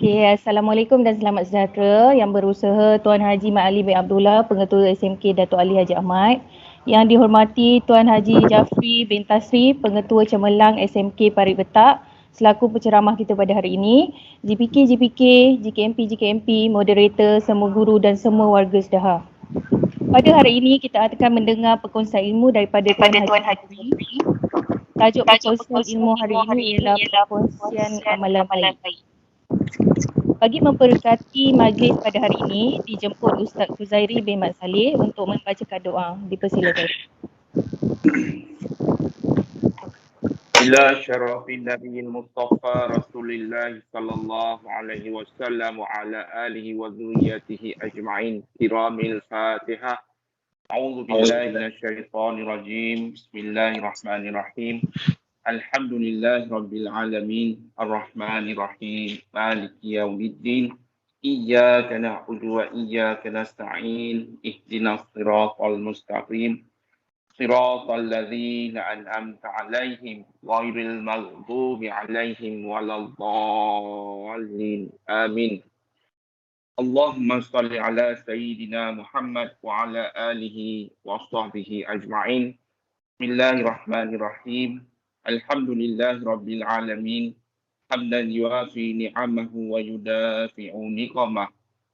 Okay, Assalamualaikum dan selamat sejahtera. Yang berusaha Tuan Haji Mat Ali bin Abdullah, Pengetua SMK Datuk Ali Haji Ahmad. Yang dihormati Tuan Haji Jafri bin Tasri, Pengetua Cemerlang SMK Parit Betak, selaku penceramah kita pada hari ini. GPK, GKMP, moderator, semua guru dan semua warga Sedaha. Pada hari ini kita akan mendengar perkongsian ilmu daripada Tuan Haji Jafri. Tajuk perkongsian ilmu hari ini ialah perkongsian amalan baik. Bagi memberkati majlis pada hari ini, dijemput Ustaz Fuzairi bin Mat Saleh untuk membacakan doa. Dipersilakan. Ila syarafin Nabi Mustafa Rasulullah sallallahu alaihi wasallam wa ala alihi wa dhurriyyatihi ajma'in. Kiramil Fatihah. A'udzu billahi minasyaitonir rajim. Bismillahirrahmanirrahim. Alhamdulillahi rabbil alamin. Arrahmanir rahim. Maliki yaumiddin. Iyyaka na'budu wa iyyaka nasta'in. Ihdinas siratal mustaqim. Siratal ladzina an'amta 'alaihim ghairil maghdubi 'alaihim waladdallin. Amin. Allahumma shalli ala sayyidina Muhammad wa ala alihi wa sahbihi ajma'in. Bismillahirrahmanirrahim. Alhamdulillahi rabbil alamin. Hamdan yuafi ni'amahu wa yudafi'u niqamah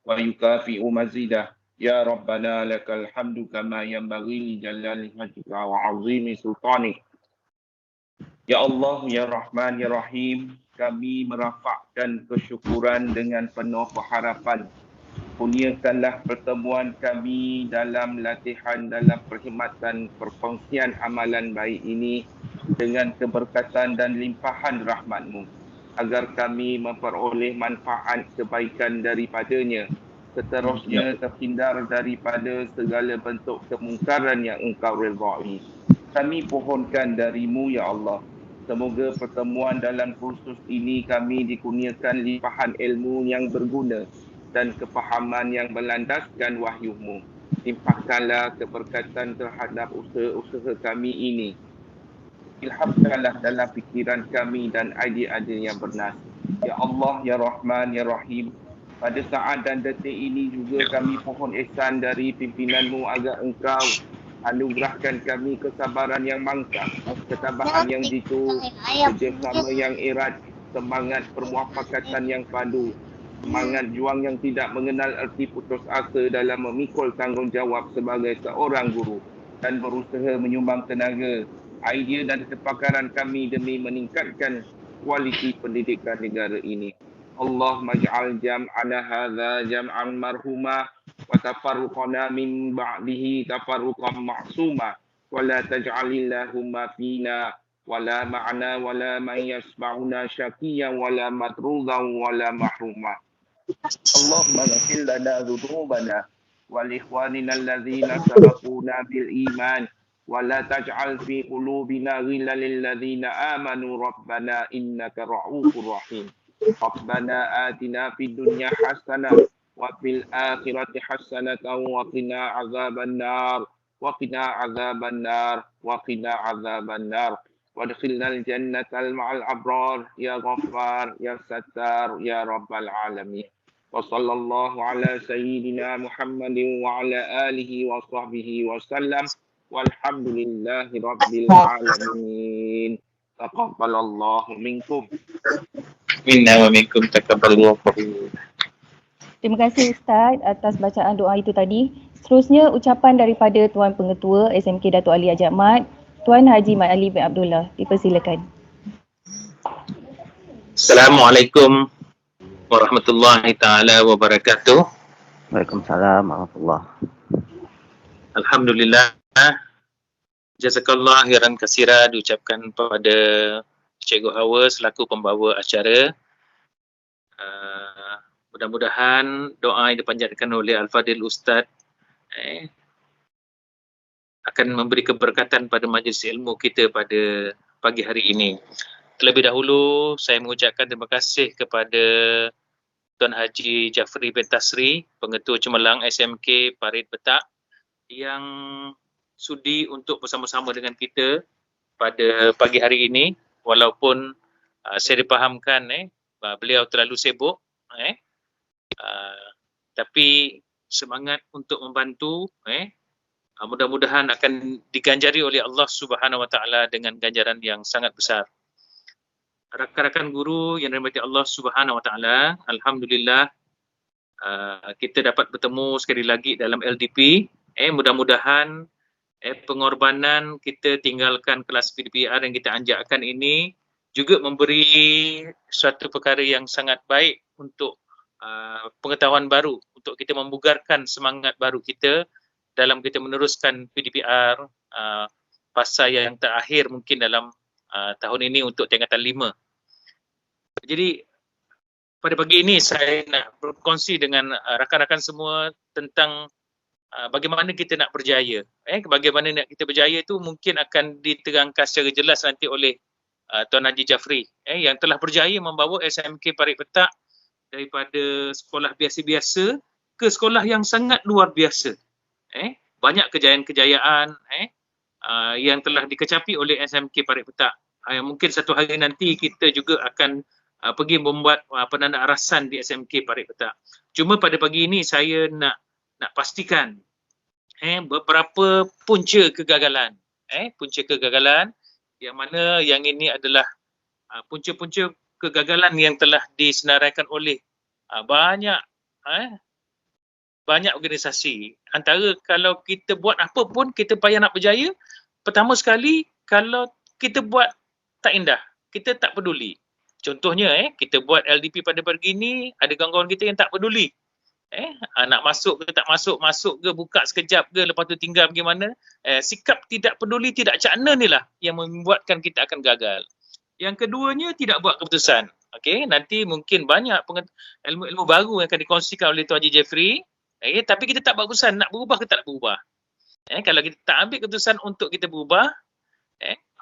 wa yukafi'u mazidah. Ya Rabbana lakal hamdu kama yanbaghi li jalali wajhika wa 'azimi sultanik. Ya Allah, ya Rahman, ya Rahim, kami merafakkan kesyukuran dengan penuh pengharapan. Kurniakanlah pertemuan kami dalam latihan dalam perkhidmatan perkongsian amalan baik ini dengan keberkatan dan limpahan rahmat-Mu, agar kami memperoleh manfaat kebaikan daripadanya. Seterusnya terhindar daripada segala bentuk kemungkaran yang Engkau redai. Kami pohonkan darimu, ya Allah. Semoga pertemuan dalam kursus ini kami dikurniakan limpahan ilmu yang berguna dan kefahaman yang berlandaskan wahyu-Mu. Limpahkanlah keberkatan terhadap usaha-usaha kami ini. Ilhamkanlah dalam fikiran kami dan idea-idea yang bernas. Ya Allah, ya Rahman, ya Rahim, pada saat dan detik ini juga kami pohon ihsan dari pimpinan-Mu agar Engkau anugerahkan kami kesabaran yang mangkap, ketabahan yang jitu, kerjasama yang erat, semangat permuafakatan yang padu, semangat juang yang tidak mengenal erti putus asa dalam memikul tanggungjawab sebagai seorang guru dan berusaha menyumbang tenaga, idea dan kepakaran kami demi meningkatkan kualiti pendidikan negara ini. Allah maj'al jam'ana hadza jam'an marhuma wa tafarruqana min ba'dihi tafarruqan ma'suma wa la taj'alillahumma fina wala ma'na wala man yasma'una syaqiyan wala matrudan wala mahruma. Allahumma ghfir lana dhunubana wa li ikhwanina alladhina sabaquna bil iman wa la taj'al fi qulubina ghillan lil ladzina amanu rabbana innaka ra'ufur rahim. Rabbana atina fid dunya hasanah wa fil akhirati hasanatan wa qina azabannar wa qina azabannar wa qina azabannar wadkhilnal jannatal ma'al abrar ya ghaffar ya sattar ya rabbal alamin. Wa sallallahu ala sayyidina Muhammadin wa ala alihi wa sahbihi wa sallam walhamdulillahi rabbil alamin. Taqabbalallahu minkum. Minna wa minkum taqabbalallahu. Terima kasih Ustaz atas bacaan doa itu tadi. Seterusnya ucapan daripada Tuan Pengetua SMK Datuk Ali Haji Ahmad, Tuan Haji Mat Ali bin Abdullah. Dipersilakan. Assalamualaikum warahmatullahi taala wabarakatuh. Waalaikumsalam warahmatullahi. Alhamdulillah. Jazakallah khairan katsira diucapkan pada Cikgu Hawa selaku pembawa acara. Mudah-mudahan doa yang dipanjatkan oleh Al-Fadil Ustaz akan memberi keberkatan pada majlis ilmu kita pada pagi hari ini. Terlebih dahulu, saya mengucapkan terima kasih kepada Tuan Haji Jafri bin Tasri, Pengetua Cemerlang SMK Parit Betak, yang sudi untuk bersama-sama dengan kita pada pagi hari ini, walaupun saya dipahamkan beliau terlalu sibuk Tapi semangat untuk membantu, mudah-mudahan akan diganjari oleh Allah Subhanahu Wa Taala dengan ganjaran yang sangat besar. Rakan-rakan guru yang dirahmati Allah Subhanahu Wa Taala, alhamdulillah kita dapat bertemu sekali lagi dalam LDP. Mudah-mudahan pengorbanan kita tinggalkan kelas PDPR yang kita anjakkan ini juga memberi suatu perkara yang sangat baik untuk pengetahuan baru, untuk kita membugarkan semangat baru kita dalam kita meneruskan PDPR fasa yang terakhir mungkin dalam tahun ini untuk tingkatan 5. Jadi pada pagi ini saya nak berkongsi dengan rakan-rakan semua tentang bagaimana kita nak berjaya. Bagaimana nak kita berjaya itu mungkin akan diterangkan secara jelas nanti oleh Tuan Haji Jafri yang telah berjaya membawa SMK Parit Petak daripada sekolah biasa-biasa ke sekolah yang sangat luar biasa. Banyak kejayaan-kejayaan yang telah dikecapi oleh SMK Parit Petak. Mungkin satu hari nanti kita juga akan pergi membuat penanda-arasan di SMK Parit Petak. Cuma pada pagi ini saya nak pastikan beberapa punca kegagalan. Punca kegagalan yang mana yang ini adalah punca-punca kegagalan yang telah disenaraikan oleh banyak organisasi. Antara kalau kita buat apa pun kita payah nak berjaya, pertama sekali kalau kita buat tak indah, kita tak peduli. Contohnya kita buat LDP pada pagi ini, ada kawan-kawan kita yang tak peduli. Nak masuk ke tak masuk ke, buka sekejap ke, lepas tu tinggal bagaimana. Sikap tidak peduli, tidak cakna ni lah yang membuatkan kita akan gagal. Yang keduanya, tidak buat keputusan. Nanti mungkin banyak ilmu-ilmu baru yang akan dikongsikan oleh Tuan Haji Jafri. Tapi kita tak buat keputusan, nak berubah ke tak berubah. Kalau kita tak ambil keputusan untuk kita berubah,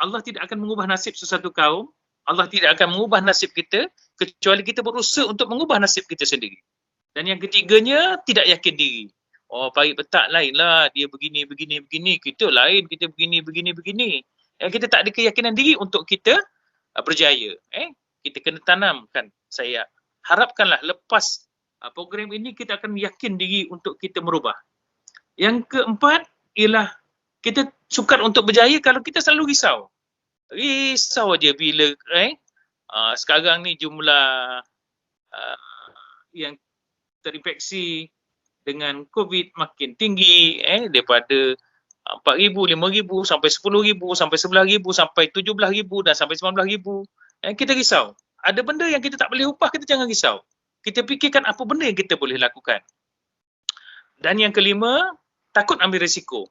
Allah tidak akan mengubah nasib sesuatu kaum. Allah tidak akan mengubah nasib kita kecuali kita berusaha untuk mengubah nasib kita sendiri. Dan yang ketiganya, tidak yakin diri. Parit Petak lain lah, dia begini. Kita lain, kita begini. Kita tak ada keyakinan diri untuk kita berjaya. Kita kena tanamkan. Saya harapkanlah lepas program ini, kita akan yakin diri untuk kita merubah. Yang keempat, ialah kita sukar untuk berjaya kalau kita selalu risau. Risau aja bila sekarang ni jumlah yang terinfeksi dengan COVID makin tinggi, daripada 4,000, 5,000 sampai 10,000 sampai 11,000 sampai 17,000 dan sampai 19,000. Kita risau. Ada benda yang kita tak boleh ubah, kita jangan risau. Kita fikirkan apa benda yang kita boleh lakukan. Dan yang kelima, takut ambil risiko.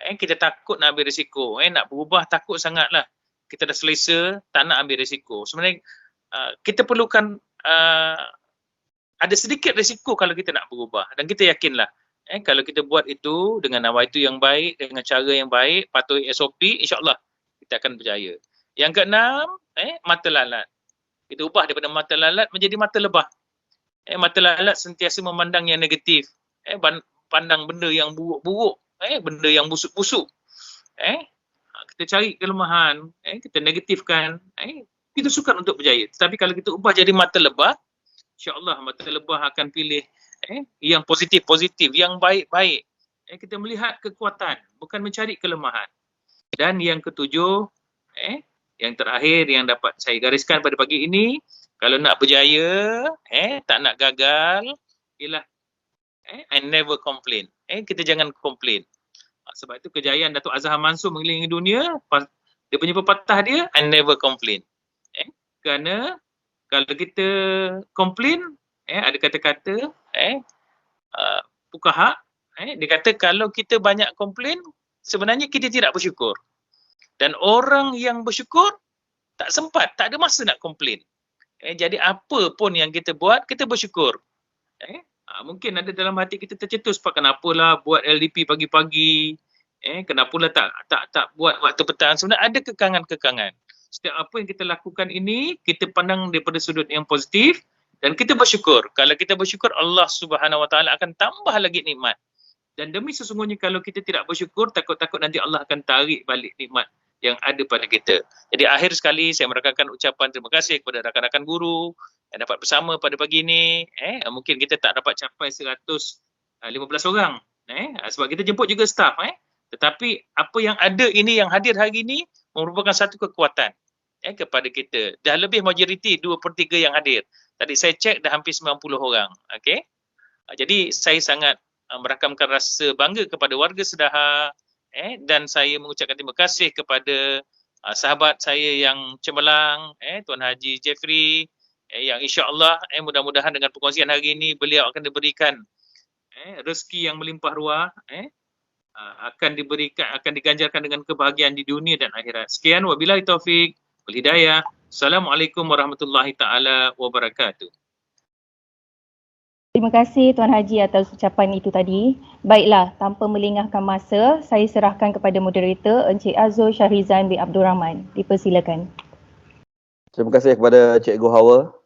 Kita takut nak ambil risiko. Nak berubah takut sangatlah. Kita dah selesa, tak nak ambil risiko. Sebenarnya kita perlukan ada sedikit risiko kalau kita nak berubah. Dan kita yakinlah, kalau kita buat itu dengan nawaitu yang baik, dengan cara yang baik, patuhi SOP, insyaAllah kita akan berjaya. Yang keenam, mata lalat. Kita ubah daripada mata lalat menjadi mata lebah. Mata lalat sentiasa memandang yang negatif. Pandang benda yang buruk-buruk, benda yang busuk-busuk. Kita cari kelemahan, kita negatifkan, kita sukar untuk berjaya. Tetapi kalau kita ubah jadi mata lebah, insya-Allah mata lebah akan pilih yang positif-positif, yang baik-baik. Kita melihat kekuatan, bukan mencari kelemahan. Dan yang ketujuh, yang terakhir yang dapat saya gariskan pada pagi ini, kalau nak berjaya, tak nak gagal, ialah I never complain. Kita jangan complain. Sebab itu kejayaan Datuk Azhar Mansur mengelilingi dunia, dia punya pepatah dia, I never complain. Kerana kalau kita komplain, ada kata-kata Fuqaha, dia kata kalau kita banyak komplain, sebenarnya kita tidak bersyukur. Dan orang yang bersyukur tak sempat, tak ada masa nak komplain. Jadi apa pun yang kita buat, kita bersyukur. Mungkin ada dalam hati kita tercetus, Pak, kenapalah buat LDP pagi-pagi, kenapalah tak buat waktu petang. Sebenarnya ada kekangan-kekangan. Setiap apa yang kita lakukan ini, kita pandang daripada sudut yang positif dan kita bersyukur. Kalau kita bersyukur, Allah Subhanahu Wa Taala akan tambah lagi nikmat. Dan demi sesungguhnya kalau kita tidak bersyukur, takut-takut nanti Allah akan tarik balik nikmat yang ada pada kita. Jadi akhir sekali saya merakamkan ucapan terima kasih kepada rakan-rakan guru dapat bersama pada pagi ni. Mungkin kita tak dapat capai 115 orang. Sebab kita jemput juga staff. Tetapi apa yang ada ini, yang hadir hari ini merupakan satu kekuatan kepada kita. Dah lebih majoriti 2/3 yang hadir. Tadi saya cek dah hampir 90 orang. Okey. Jadi saya sangat merakamkan rasa bangga kepada warga Sedaha, dan saya mengucapkan terima kasih kepada sahabat saya yang cemerlang, Tuan Haji Jeffrey, yang insya-Allah mudah-mudahan dengan perkongsian hari ini beliau akan diberikan rezeki yang melimpah ruah, akan diganjarkan dengan kebahagiaan di dunia dan akhirat. Sekian, wabillahi taufik wal hidayah. Assalamualaikum warahmatullahi taala wabarakatuh. Terima kasih Tuan Haji atas ucapan itu tadi. Baiklah, tanpa melengahkan masa, saya serahkan kepada moderator Encik Azul Syahrizan bin Abdul Rahman. Dipersilakan. Terima kasih kepada Cikgu Hawa.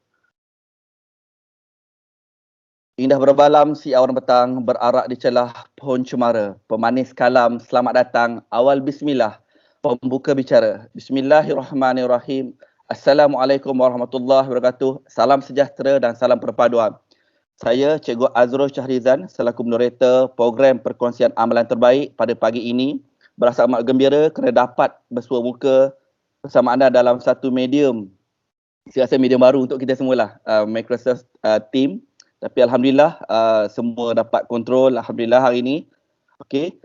Indah berbalam si awan petang berarak di celah pohon cemara. Pemanis kalam selamat datang awal bismillah. Pembuka bicara. Bismillahirrahmanirrahim. Assalamualaikum warahmatullahi wabarakatuh. Salam sejahtera dan salam perpaduan. Saya Cikgu Azrul Syahrizan selaku moderator program perkongsian amalan terbaik pada pagi ini. Berasa amat gembira kerana dapat bersua muka bersama anda dalam satu medium. Saya rasa medium baru untuk kita semualah, Microsoft Team. Tapi Alhamdulillah semua dapat kontrol, Alhamdulillah hari ini. Okey,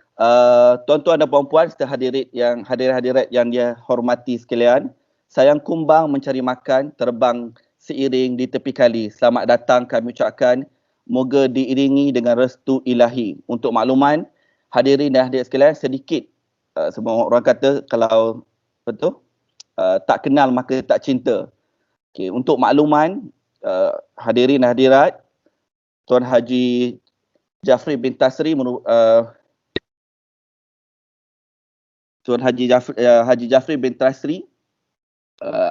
tuan-tuan dan puan-puan serta hadirat yang dia hormati sekalian. Sayang kumbang mencari makan, terbang seiring di tepi kali. Selamat datang kami ucapkan, moga diiringi dengan restu ilahi. Untuk makluman, hadirin dan hadirat sekalian, sedikit semua orang kata kalau betul tak kenal maka tak cinta. Okay, untuk makluman hadirin dan hadirat, Tuan Haji Jafri bin Tasri Tuan Haji Jafri bin Tasri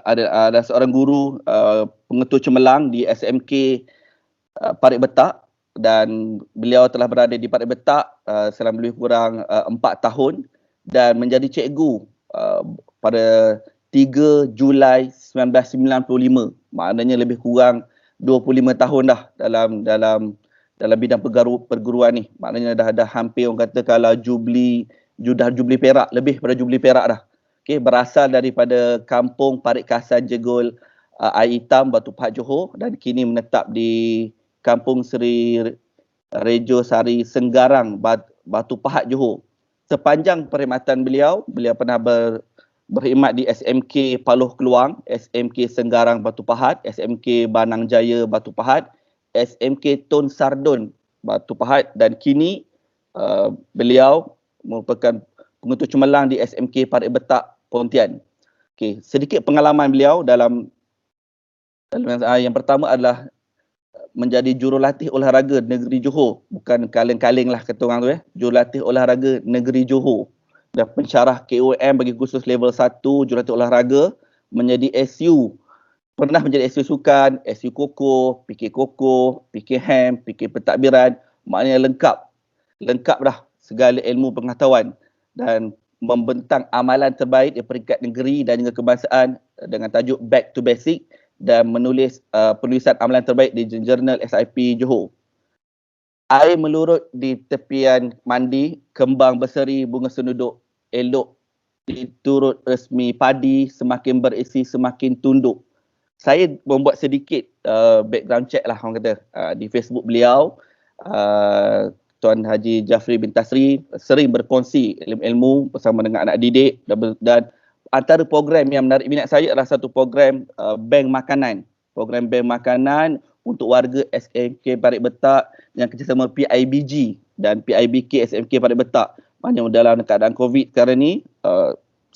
ada seorang guru pengetua cemerlang di SMK Parit Betak, dan beliau telah berada di Parit Betak selama lebih kurang 4 tahun dan menjadi cikgu pada 3 Julai 1995. Maknanya lebih kurang 25 tahun dah dalam bidang perguruan ni. Maknanya dah hampir orang kata kalau jubli perak, lebih pada jubli perak dah. Okay, berasal daripada kampung Parit Kasan Jegul Air Hitam, Batu Pahat, Johor, dan kini menetap di kampung Seri Rejo Sari Senggarang, Batu Pahat, Johor. Sepanjang perkhidmatan beliau pernah berkhidmat di SMK Paloh Keluang, SMK Senggarang Batu Pahat, SMK Banang Jaya Batu Pahat, SMK Tun Sardun Batu Pahat, dan kini beliau merupakan pengetua cemerlang di SMK Parit Betak, Pontian. Okey, sedikit pengalaman beliau dalam yang pertama adalah menjadi jurulatih olahraga negeri Johor. Bukan kaleng-kaleng lah kata orang tu Jurulatih olahraga negeri Johor. Dan pensyarah KOM bagi khusus level 1 jurulatih olahraga, menjadi SU. Pernah menjadi SU sukan, SU koko, PK koko, PK ham, PK pentadbiran. Maknanya lengkap dah segala ilmu pengetahuan, dan membentang amalan terbaik di peringkat negeri dan juga kebangsaan dengan tajuk Back to Basic, dan menulis penulisan amalan terbaik di jurnal SIP Johor. Air melurut di tepian mandi, kembang berseri, bunga senuduk elok diturut resmi padi, semakin berisi semakin tunduk. Saya membuat sedikit background check lah orang kata di Facebook beliau. Tuan Haji Jafri bin Tasri sering berkongsi ilmu bersama dengan anak didik, dan antara program yang menarik minat saya adalah satu program bank makanan. Program bank makanan untuk warga SMK Parit Betak yang kerjasama PIBG dan PIBK SMK Parit Betak. Maknanya dalam keadaan COVID sekarang ni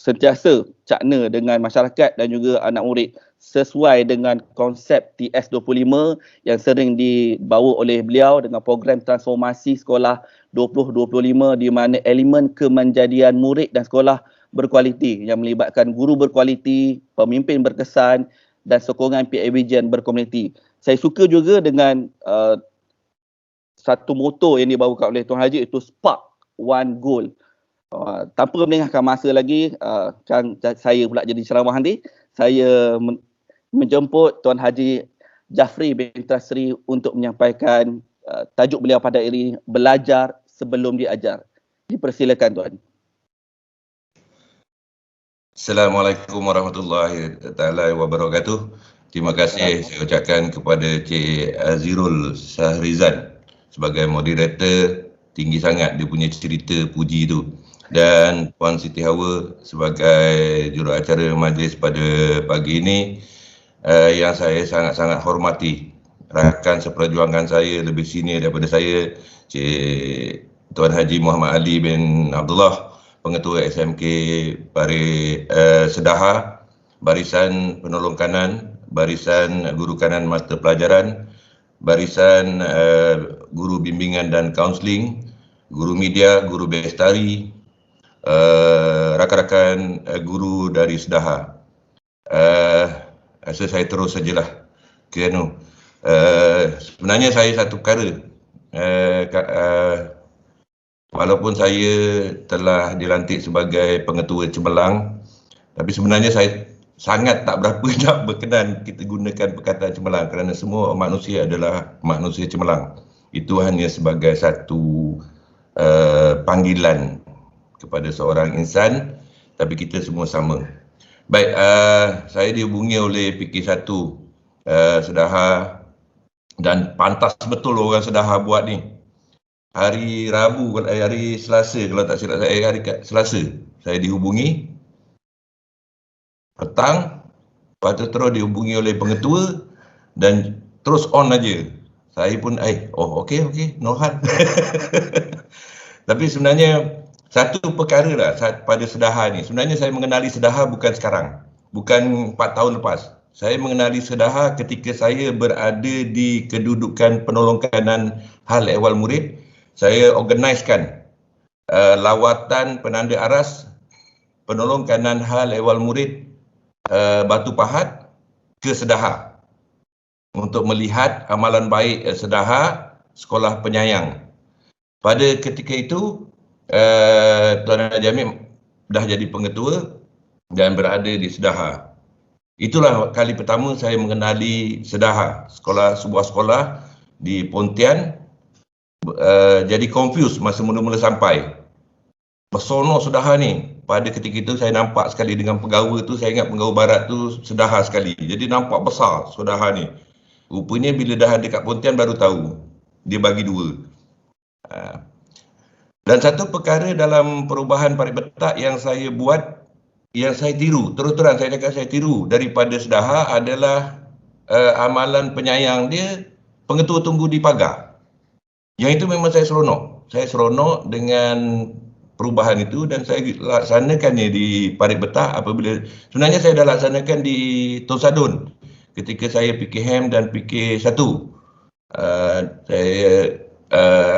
sentiasa cakna dengan masyarakat dan juga anak murid sesuai dengan konsep TS25 yang sering dibawa oleh beliau dengan program transformasi sekolah 2025, di mana elemen kemenjadian murid dan sekolah berkualiti yang melibatkan guru berkualiti, pemimpin berkesan dan sokongan PIBG berkomuniti. Saya suka juga dengan satu moto yang dibawakan oleh Tuan Haji, itu Spark One Goal. Tanpa melengahkan masa lagi, saya pula jadi ceramah nanti. Saya menjemput Tuan Haji Jafri bin Tasri untuk menyampaikan tajuk beliau pada hari ini, belajar sebelum diajar. Dipersilakan Tuan. Assalamualaikum warahmatullahi taala wabarakatuh. Terima kasih saya ucapkan kepada Cik Azirul Sahrizan sebagai moderator. Tinggi sangat dia punya cerita puji tu. Dan Puan Siti Hawa sebagai juruacara majlis pada pagi ini yang saya sangat-sangat hormati. Rakan seperjuangan saya lebih senior daripada saya, Cik Tuan Haji Muhammad Ali bin Abdullah, Pengetua SMK Pari Sedaha, Barisan Penolong Kanan, Barisan Guru Kanan Mata Pelajaran, Barisan Guru Bimbingan dan Kaunseling, Guru Media, Guru Bestari, rakan-rakan guru dari Sedaha. Rasa saya terus sajalah. Sebenarnya saya satu perkara, walaupun saya telah dilantik sebagai pengetua Cemerlang, tapi sebenarnya saya sangat tak berapa nak berkenan kita gunakan perkataan Cemerlang kerana semua manusia adalah manusia Cemerlang. Itu hanya sebagai satu panggilan kepada seorang insan, tapi kita semua sama. Baik, saya dihubungi oleh PK1 Sedaha, dan pantas betul orang Sedaha buat ni. Hari Rabu, hari Selasa kalau tak silap saya, hari Selasa saya dihubungi petang, lepas tu terus dihubungi oleh pengetua dan terus on aja. Saya pun okey, no hal. Tapi sebenarnya satu perkara lah pada Sedaha ni. Sebenarnya saya mengenali Sedaha bukan sekarang, bukan 4 tahun lepas. Saya mengenali Sedaha ketika saya berada di kedudukan penolong kanan hal ehwal murid. Saya organisekan lawatan penanda aras penolong kanan hal ehwal murid Batu Pahat ke Sedaha untuk melihat amalan baik Sedaha Sekolah Penyayang. Pada ketika itu Tuan Haji Hamid dah jadi pengetua dan berada di Sedaha. Itulah kali pertama saya mengenali Sedaha, sebuah sekolah di Pontian. Jadi confused masa mula-mula sampai. Bersono Sedaha ni. Pada ketika itu saya nampak sekali dengan penggawa tu, saya ingat penggawa barat tu Sedaha sekali. Jadi nampak besar Sedaha ni. Rupanya bila dah ada kat Pontian baru tahu. Dia bagi dua. Dan satu perkara dalam perubahan Parit Betak yang saya buat, yang saya tiru, terus terang saya cakap saya tiru daripada Sedaha adalah amalan penyayang dia, pengetua tunggu di pagar. Yang itu memang saya seronok. Saya seronok dengan perubahan itu dan saya laksanakannya di Parit Betak apabila, sebenarnya saya dah laksanakan di Tosadun ketika saya PKM dan PK1. Saya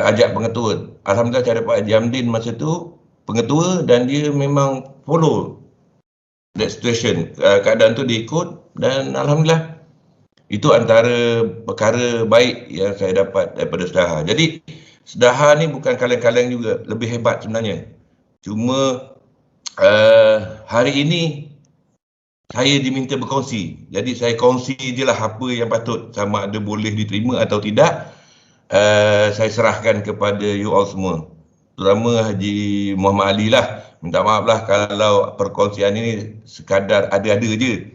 ajak pengetua. Alhamdulillah saya dapat Haji Hamdin masa tu pengetua dan dia memang follow that situation. Keadaan tu diikut dan Alhamdulillah itu antara perkara baik yang saya dapat daripada Sedaha. Jadi Sedaha ni bukan kaleng-kaleng juga, lebih hebat sebenarnya. Cuma hari ini saya diminta berkongsi. Jadi saya kongsi je lah apa yang patut, sama ada boleh diterima atau tidak. Saya serahkan kepada you all semua, terutama Haji Muhammad Ali lah. Minta maaf lah kalau perkongsian ini sekadar ada-ada je.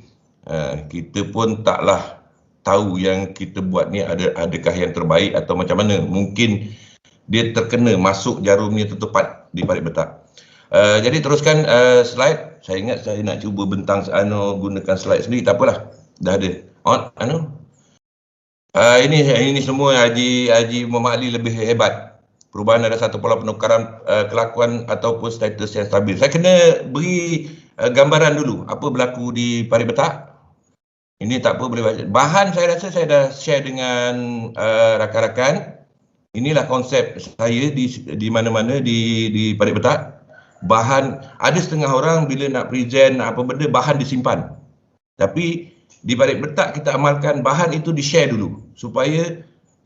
Kita pun taklah tahu yang kita buat ni adakah yang terbaik atau macam mana. Mungkin dia terkena masuk jarumnya tertepat di Parit Betak. Jadi teruskan slide. Saya ingat saya nak cuba bentang gunakan slide sendiri, tak apalah. Dah ada. Ini semua Haji Muhammad Ali lebih hebat. Perubahan ada satu pola penukaran kelakuan ataupun status yang stabil. Saya kena beri gambaran dulu apa berlaku di Parit Betak. Ini tak apa boleh baca. Bahan saya rasa saya dah share dengan rakan-rakan. Inilah konsep saya di mana-mana di Parit Betak. Bahan, ada setengah orang bila nak present apa benda bahan disimpan. Tapi di Parit Betak kita amalkan bahan itu di-share dulu supaya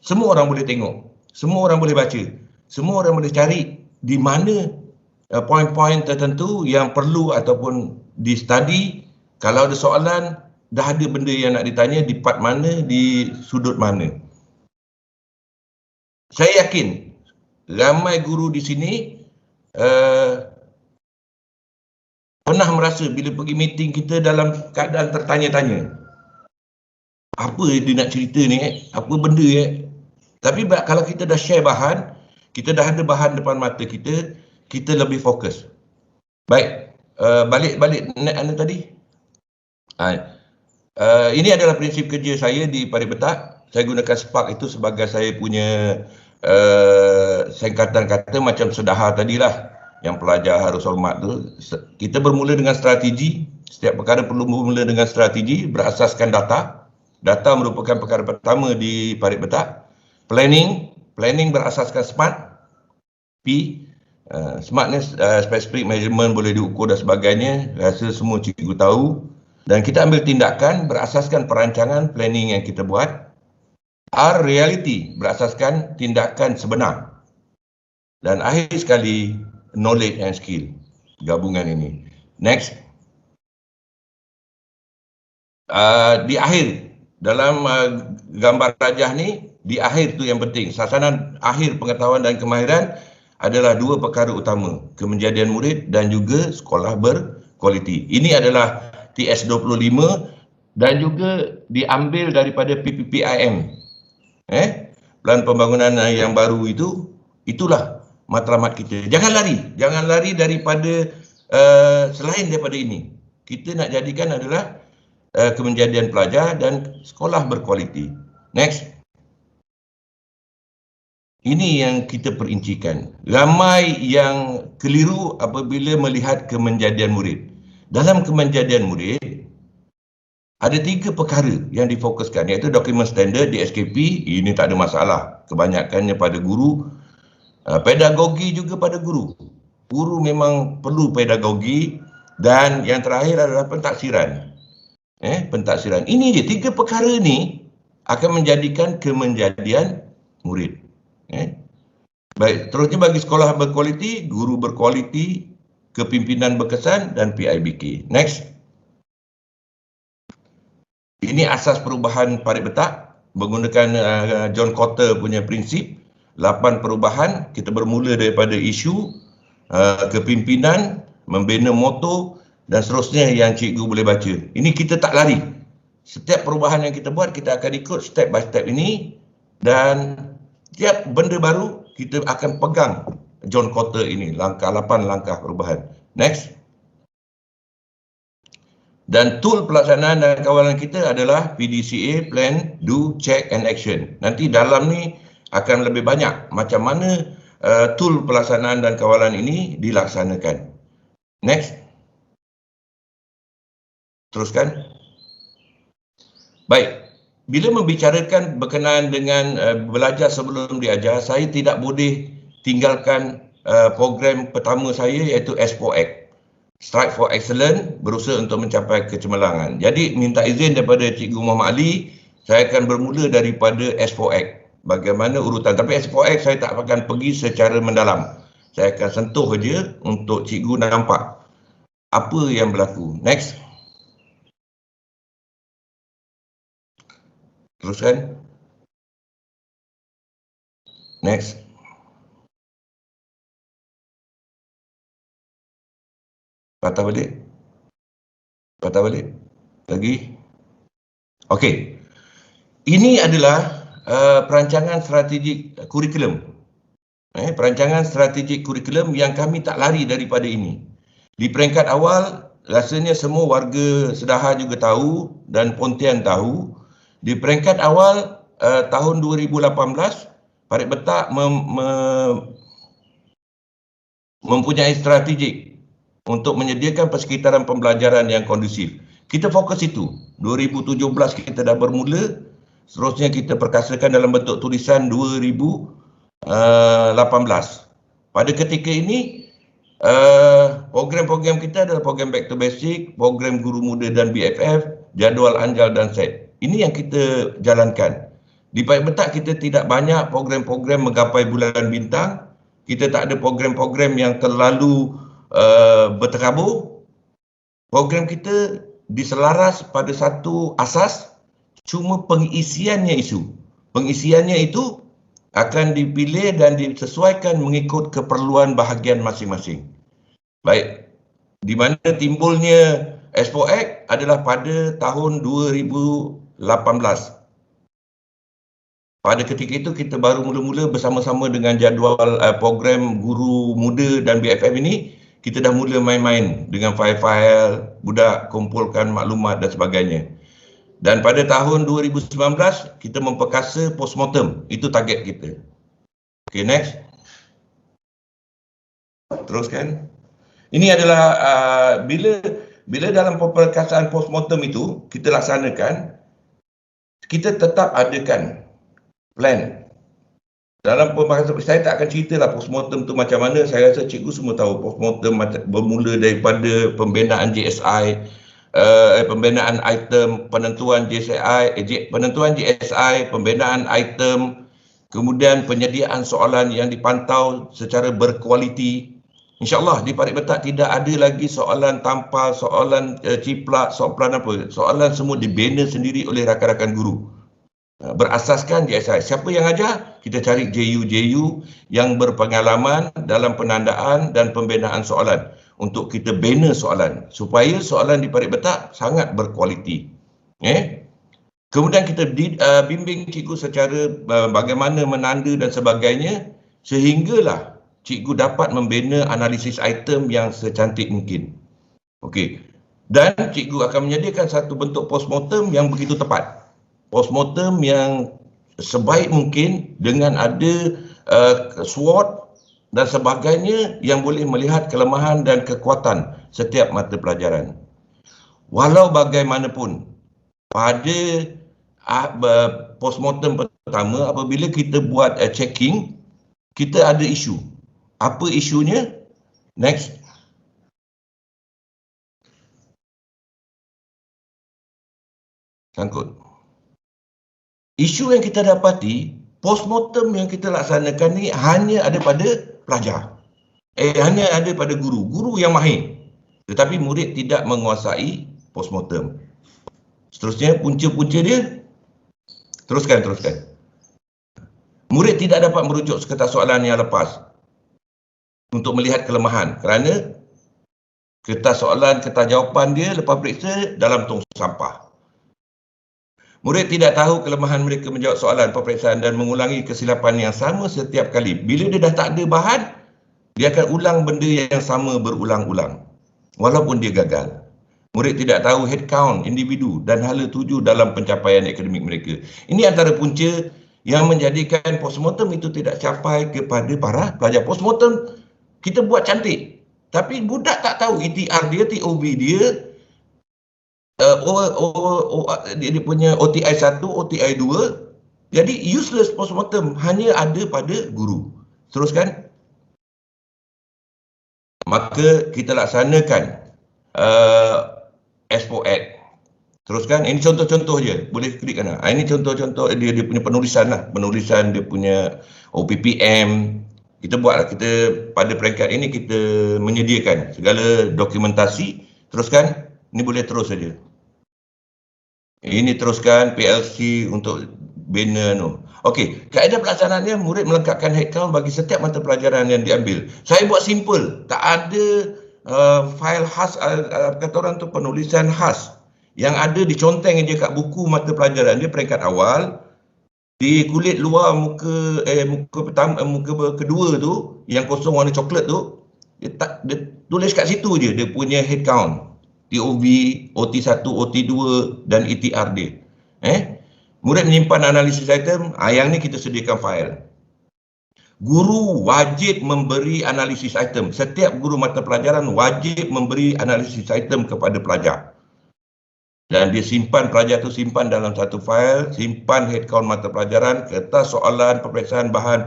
semua orang boleh tengok, semua orang boleh baca, semua orang boleh cari di mana poin-poin tertentu yang perlu ataupun di-study. Kalau ada soalan dah ada benda yang nak ditanya di part mana, di sudut mana. Saya yakin ramai guru di sini pernah merasa bila pergi meeting kita dalam keadaan tertanya-tanya. Apa dia nak cerita ni? Apa benda Tapi kalau kita dah share bahan, kita dah ada bahan depan mata kita, kita lebih fokus. Baik, balik anda tadi. Ini adalah prinsip kerja saya di Parit Betak. Saya gunakan Spark itu sebagai saya punya singkatan kata macam sedaha tadilah. Yang pelajar harus hormat tu. Kita bermula dengan strategi. Setiap perkara perlu bermula dengan strategi berasaskan data. Data merupakan perkara pertama di Parit Betak. Planning berasaskan SMART. P, smartness, specific measurement boleh diukur dan sebagainya. Rasa semua cikgu tahu. Dan kita ambil tindakan berasaskan perancangan planning yang kita buat. R, reality, berasaskan tindakan sebenar. Dan akhir sekali, knowledge and skill. Gabungan ini. Next. Di akhir, dalam gambar rajah ni, di akhir tu yang penting. Sasaran akhir pengetahuan dan kemahiran adalah dua perkara utama. Kemenjadian murid dan juga sekolah berkualiti. Ini adalah TS25 dan juga diambil daripada PPPIM. Plan pembangunan yang baru itu, itulah matlamat kita. Jangan lari daripada selain daripada ini. Kita nak jadikan adalah kemenjadian pelajar dan sekolah berkualiti. Next. Ini yang kita perincikan. Ramai yang keliru apabila melihat kemenjadian murid. Dalam kemenjadian murid, ada 3 perkara yang difokuskan, iaitu dokumen standard, DSKP, ini tak ada masalah. Kebanyakannya pada guru. Pedagogi juga pada guru. Guru memang perlu pedagogi. Dan yang terakhir adalah pentaksiran. Pentaksiran. Ini je, 3 perkara ni akan menjadikan kemenjadian murid. Baik, terusnya bagi sekolah berkualiti, guru berkualiti, kepimpinan berkesan dan PIBK. Next. Ini asas perubahan Parit Betak menggunakan John Kotter punya prinsip. 8 perubahan, kita bermula daripada isu, kepimpinan, membina moto dan seterusnya yang cikgu boleh baca. Ini kita tak lari. Setiap perubahan yang kita buat, kita akan ikut step by step ini dan setiap benda baru, kita akan pegang John Kotter ini, 8 langkah perubahan. Next. Dan tool pelaksanaan dan kawalan kita adalah PDCA, Plan, Do, Check and Action. Nanti dalam ni akan lebih banyak macam mana tool pelaksanaan dan kawalan ini dilaksanakan. Next. Teruskan. Baik. Bila membicarakan berkenaan dengan belajar sebelum diajar, saya tidak boleh tinggalkan program pertama saya iaitu S4X. Strive for Excellence, berusaha untuk mencapai kecemerlangan. Jadi minta izin daripada Cikgu Muhammad Ali, saya akan bermula daripada S4X. Bagaimana urutan. Tapi S4X saya tak akan pergi secara mendalam. Saya akan sentuh saja untuk cikgu nampak apa yang berlaku. Next. Teruskan. Next. Patah balik. Lagi. Okey. Ini adalah perancangan strategik kurikulum. Perancangan strategik kurikulum yang kami tak lari daripada ini. Di peringkat awal, rasanya semua warga Sedaha juga tahu dan Pontian tahu. Di peringkat awal tahun 2018, Parit Betak mempunyai strategik untuk menyediakan persekitaran pembelajaran yang kondusif. Kita fokus itu. 2017 kita dah bermula. Seterusnya kita perkasakan dalam bentuk tulisan 2018. Pada ketika ini, program-program kita adalah program Back to Basic, program Guru Muda dan BFF, jadual Anjal dan SET. Ini yang kita jalankan. Di Parit Betak kita tidak banyak program-program menggapai bulan bintang. Kita tak ada program-program yang terlalu berterabur. Program kita diselaras pada satu asas, cuma pengisiannya isu. Pengisiannya itu akan dipilih dan disesuaikan mengikut keperluan bahagian masing-masing. Baik, di mana timbulnya Expo Act adalah pada tahun 2018. Pada ketika itu kita baru mula-mula bersama-sama dengan jadual program guru muda dan BFM ini, kita dah mula main-main dengan file-file, budak kumpulkan maklumat dan sebagainya. Dan pada tahun 2019, kita memperkasa postmortem. Itu target kita. Okay, next. Teruskan. Ini adalah bila dalam perkasaan postmortem itu, kita laksanakan, kita tetap adakan plan. Dalam pembahasan, saya tak akan ceritalah postmortem tu macam mana. Saya rasa cikgu semua tahu postmortem bermula daripada pembinaan JSI, pembinaan item, penentuan GSI, pembinaan item, kemudian penyediaan soalan yang dipantau secara berkualiti. InsyaAllah di Parit Betak tidak ada lagi soalan tampal, soalan ciplak, soalan apa. Soalan semua dibina sendiri oleh rakan-rakan guru. Berasaskan JSI. Siapa yang ajar? Kita cari JU yang berpengalaman dalam penandaan dan pembinaan soalan untuk kita bina soalan supaya soalan di Parit Betak sangat berkualiti. Kemudian kita bimbing cikgu secara bagaimana menanda dan sebagainya sehinggalah cikgu dapat membina analisis item yang secantik mungkin. Okey. Dan cikgu akan menyediakan satu bentuk postmortem yang begitu tepat. Postmortem yang sebaik mungkin dengan ada SWOT dan sebagainya yang boleh melihat kelemahan dan kekuatan setiap mata pelajaran. Walau bagaimanapun, pada postmortem pertama apabila kita buat checking, kita ada isu. Apa isunya? Next. Sangkut. Isu yang kita dapati, postmortem yang kita laksanakan ni hanya ada pada pelajar. Hanya ada pada guru. Guru yang mahir. Tetapi murid tidak menguasai postmortem. Seterusnya, punca-punca dia. Teruskan. Murid tidak dapat merujuk sekertas soalan yang lepas untuk melihat kelemahan kerana kertas soalan, kertas jawapan dia lepas periksa dalam tong sampah. Murid tidak tahu kelemahan mereka menjawab soalan peperiksaan dan mengulangi kesilapan yang sama setiap kali. Bila dia dah tak ada bahan, dia akan ulang benda yang sama berulang-ulang. Walaupun dia gagal. Murid tidak tahu head count individu dan hala tuju dalam pencapaian akademik mereka. Ini antara punca yang menjadikan postmortem itu tidak capai kepada para pelajar. Postmortem kita buat cantik. Tapi budak tak tahu ETR dia, TOB dia, dia punya OTI 1, OTI 2. Jadi useless postmortem hanya ada pada guru. Teruskan. Maka kita laksanakan Expo Act. Teruskan. Ini contoh-contoh je. Boleh klik kan? Ini contoh-contoh dia punya penulisan lah. Penulisan dia punya OPPM. Kita buat, kita pada peringkat ini kita menyediakan segala dokumentasi. Teruskan. Ini boleh terus saja. Ini teruskan PLC untuk bina tu. Okey, kaedah pelaksanaannya murid melengkapkan head count bagi setiap mata pelajaran yang diambil. Saya buat simple, tak ada file khas, kata orang tu penulisan khas. Yang ada diconteng je kat buku mata pelajaran dia peringkat awal. Di kulit luar muka pertama, muka kedua tu yang kosong warna coklat tu, dia tulis kat situ je dia punya head count. TOV, OT1, OT2 dan ETR dia. Murid menyimpan analisis item, yang ni kita sediakan file. Guru wajib memberi analisis item. Setiap guru mata pelajaran wajib memberi analisis item kepada pelajar. Dan dia simpan, pelajar tu simpan dalam satu file, simpan head count mata pelajaran, kertas soalan, peperiksaan bahan,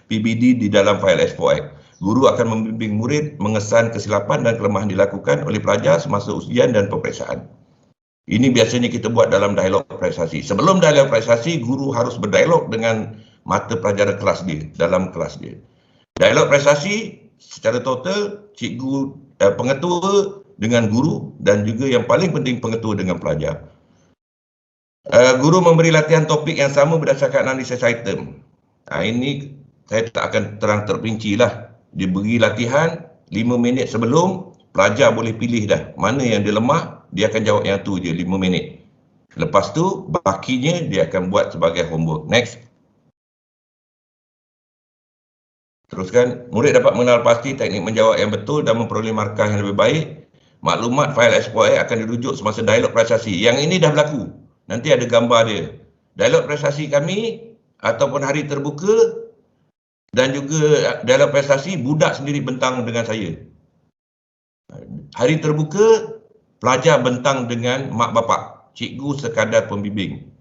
PBD di dalam file Expo Act. Guru akan membimbing murid mengesan kesilapan dan kelemahan dilakukan oleh pelajar semasa ujian dan peperiksaan. Ini biasanya kita buat dalam dialog prestasi. Sebelum dialog prestasi, guru harus berdialog dengan mata pelajaran kelas dia, dalam kelas dia. Dialog prestasi secara total, cikgu, pengetua dengan guru dan juga yang paling penting pengetua dengan pelajar. Guru memberi latihan topik yang sama berdasarkan analisis item. Ini saya tak akan terang terperinci lah. Dia beri latihan 5 minit sebelum, pelajar boleh pilih dah mana yang dia lemah, dia akan jawab yang tu je 5 minit. Lepas tu bakinya dia akan buat sebagai homework. Next. Teruskan, murid dapat mengenal pasti teknik menjawab yang betul dan memperoleh markah yang lebih baik. Maklumat fail SPOI akan dirujuk semasa dialog prestasi. Yang ini dah berlaku. Nanti ada gambar dia. Dialog prestasi kami ataupun hari terbuka dan juga dialog prestasi budak sendiri bentang dengan saya. Hari terbuka, pelajar bentang dengan mak bapak. Cikgu sekadar pembimbing.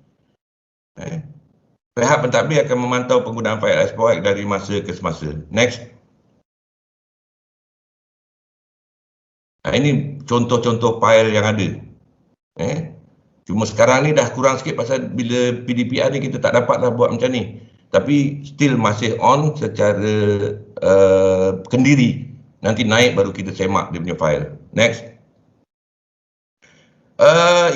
Pihak pentadbir akan memantau penggunaan fail SPOI dari masa ke semasa. Next. Ini contoh-contoh file yang ada. Cuma sekarang ni dah kurang sikit pasal bila PDPR ni kita tak dapatlah buat macam ni. Tapi still masih on secara kendiri. Nanti naik baru kita semak dia punya file. Next.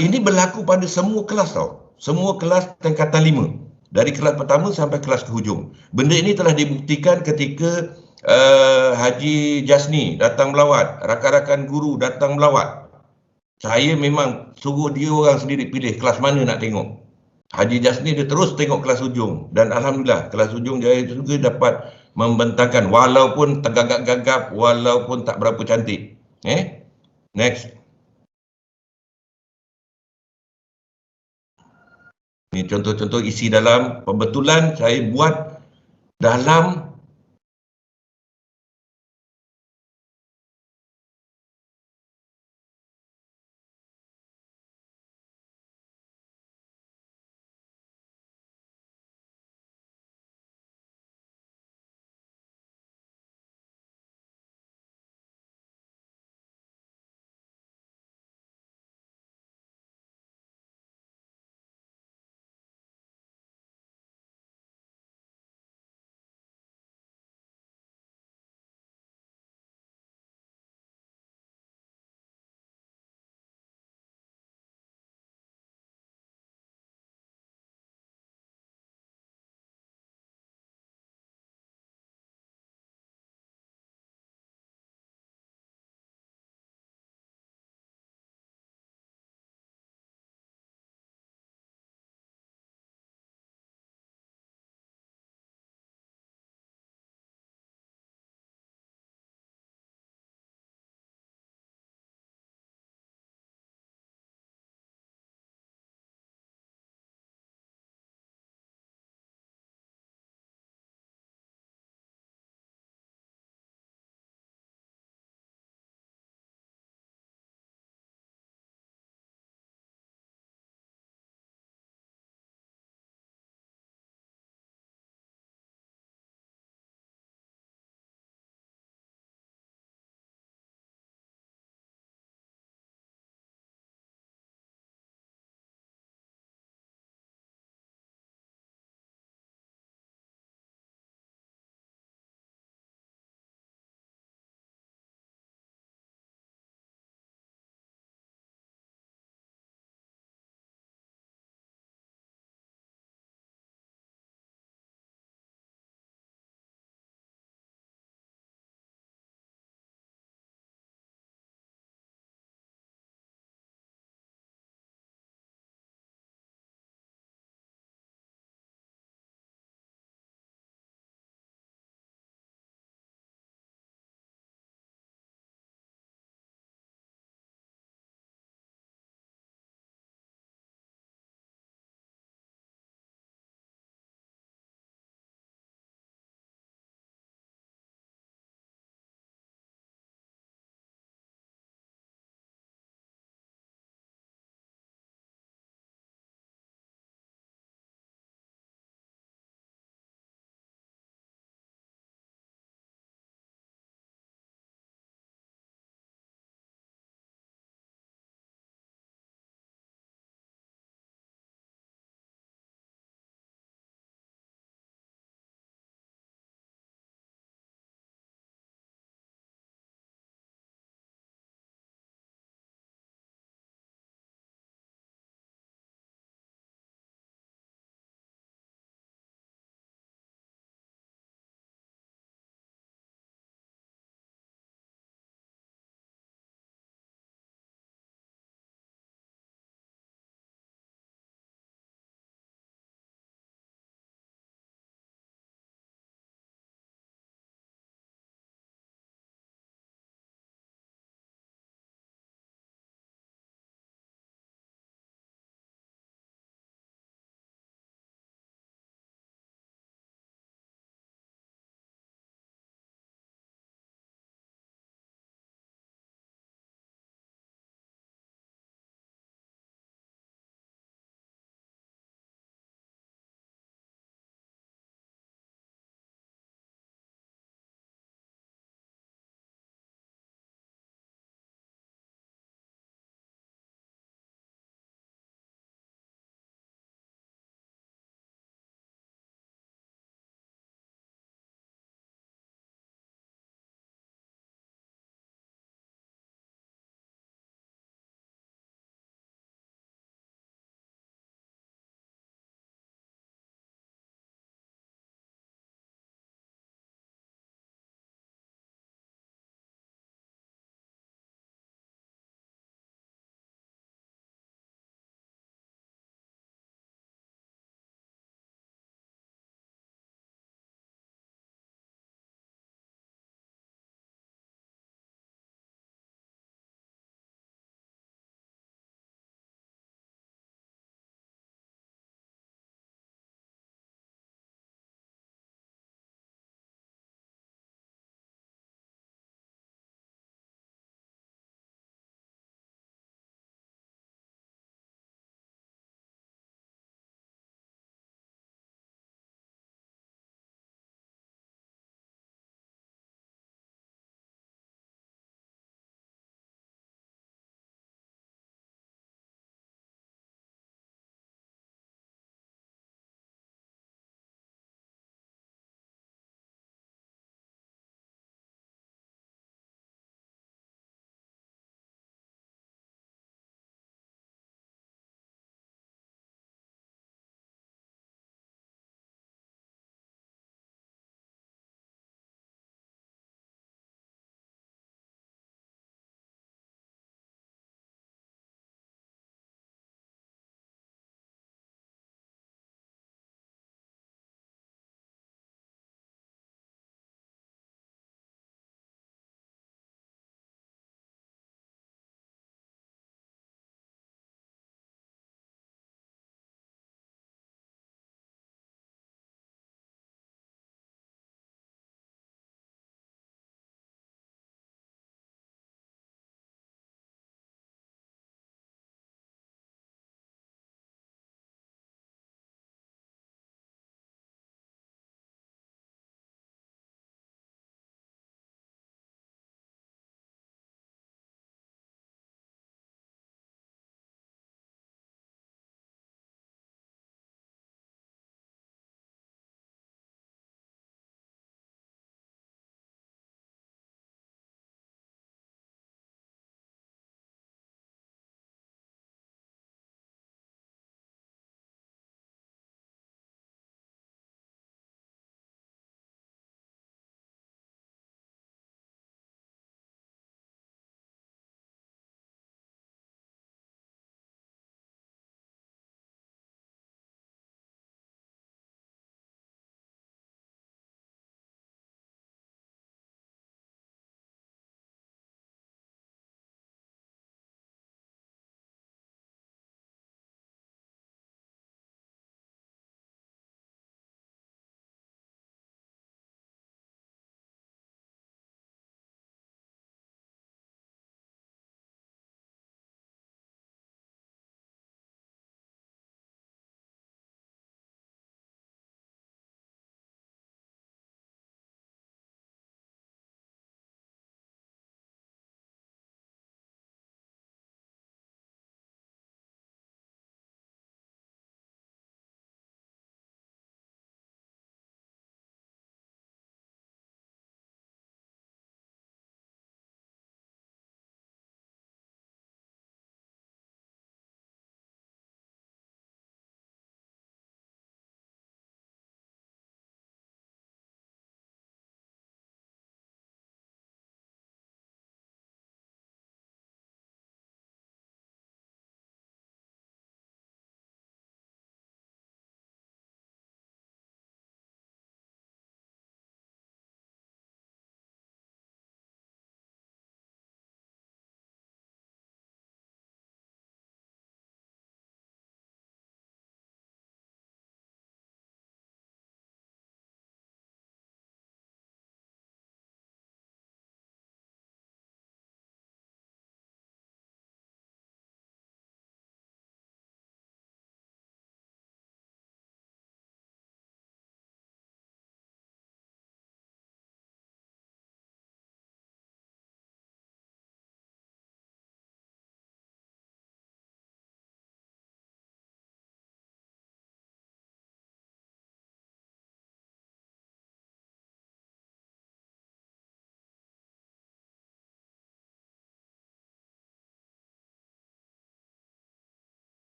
Ini berlaku pada semua kelas tau. Semua kelas tingkatan 5. Dari kelas pertama sampai kelas ke hujung. Benda ini telah dibuktikan ketika Haji Jasni datang melawat. Rakan-rakan guru datang melawat. Saya memang suruh dia orang sendiri pilih kelas mana nak tengok. Haji Jasni dia terus tengok kelas hujung. Dan Alhamdulillah kelas hujung dia juga dapat membentangkan. Walaupun tergagap-gagap, walaupun tak berapa cantik. Next. Ini contoh-contoh isi dalam. Pembetulan saya buat dalam